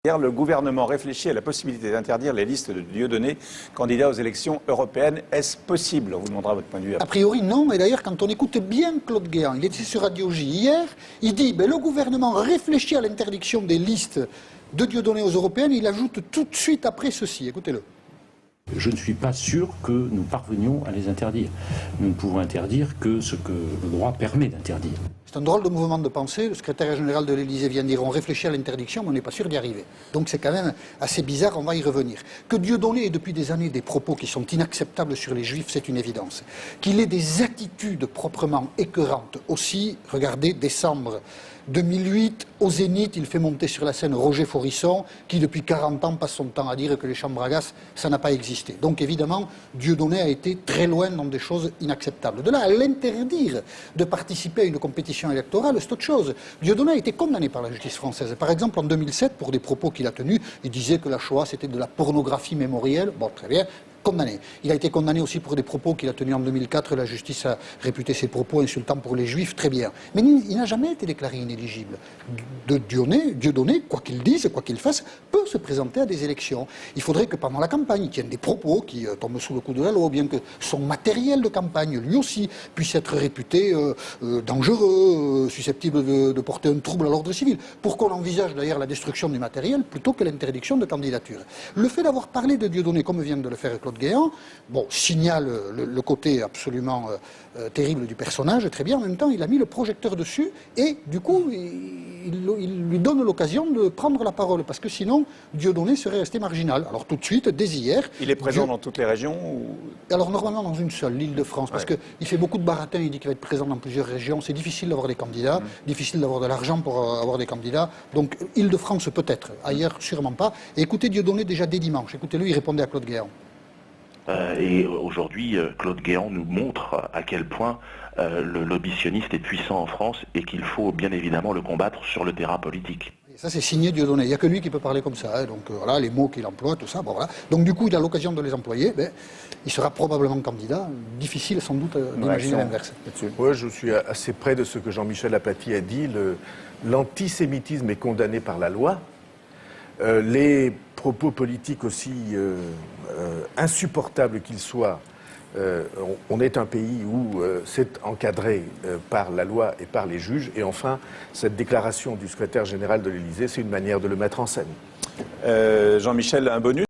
Hier, le gouvernement réfléchit à la possibilité d'interdire les listes de Dieudonné, candidats aux élections européennes. Est-ce possible? On vous demandera votre point de vue. A priori, non. Et d'ailleurs, quand on écoute bien Claude Guéant, il était sur Radio J hier, il dit le gouvernement réfléchit à l'interdiction des listes de Dieudonné aux européennes. Il ajoute tout de suite après ceci. Écoutez-le. Je ne suis pas sûr que nous parvenions à les interdire. Nous ne pouvons interdire que ce que le droit permet d'interdire. C'est un drôle de mouvement de pensée. Le secrétaire général de l'Élysée vient de dire on réfléchit à l'interdiction, mais on n'est pas sûr d'y arriver. Donc c'est quand même assez bizarre, on va y revenir. Que Dieudonné ait depuis des années des propos qui sont inacceptables sur les Juifs, c'est une évidence. Qu'il ait des attitudes proprement écœurantes aussi, regardez, décembre 2008, au Zénith, il fait monter sur la scène Roger Forisson, qui depuis 40 ans passe son temps à dire que les chambres à gaz, ça n'a pas existé. Donc évidemment, Dieudonné a été très loin dans des choses inacceptables. De là à l'interdire de participer à une compétition électorale, c'est autre chose. Dieudonné a été condamné par la justice française. Par exemple, en 2007, pour des propos qu'il a tenus, il disait que la Shoah, c'était de la pornographie mémorielle. Bon, très bien. Condamné. Il a été condamné aussi pour des propos qu'il a tenus en 2004. La justice a réputé ses propos insultants pour les Juifs. Très bien. Mais il n'a jamais été déclaré inéligible. Dieudonné, quoi qu'il dise, quoi qu'il fasse, peut se présenter à des élections. Il faudrait que pendant la campagne, il tienne des propos qui tombent sous le coup de la loi, ou bien que son matériel de campagne, lui aussi, puisse être réputé dangereux, susceptible de porter un trouble à l'ordre civil. Pour qu'on envisage d'ailleurs la destruction du matériel plutôt que l'interdiction de candidature. Le fait d'avoir parlé de Dieudonné, comme vient de le faire Claude Guéant, bon, signale le côté absolument terrible du personnage, très bien. En même temps, il a mis le projecteur dessus et, du coup, il lui donne l'occasion de prendre la parole, parce que sinon, Dieudonné serait resté marginal. Alors tout de suite, dès hier... Il est présent dans toutes les régions ou... Alors normalement dans une seule, l'Île-de-France, parce qu'il fait beaucoup de baratins, il dit qu'il va être présent dans plusieurs régions. C'est difficile d'avoir des candidats, difficile d'avoir de l'argent pour avoir des candidats. Donc Île-de-France peut-être, ailleurs sûrement pas. Et écoutez Dieudonné déjà dès dimanche, écoutez-le, il répondait à Claude Guéant. Et aujourd'hui, Claude Guéant nous montre à quel point le lobby sioniste est puissant en France et qu'il faut bien évidemment le combattre sur le terrain politique. Et ça c'est signé Dieudonné, il n'y a que lui qui peut parler comme ça, hein. Donc voilà, les mots qu'il emploie, tout ça, bon, voilà. Donc du coup il a l'occasion de les employer, il sera probablement candidat, difficile sans doute d'imaginer l'inverse. Oui, je suis assez près de ce que Jean-Michel Apathy a dit, l'antisémitisme est condamné par la loi. Les propos politiques aussi insupportables qu'ils soient, on est un pays où c'est encadré par la loi et par les juges. Et enfin, cette déclaration du secrétaire général de l'Élysée, c'est une manière de le mettre en scène. Jean-Michel, un bonus?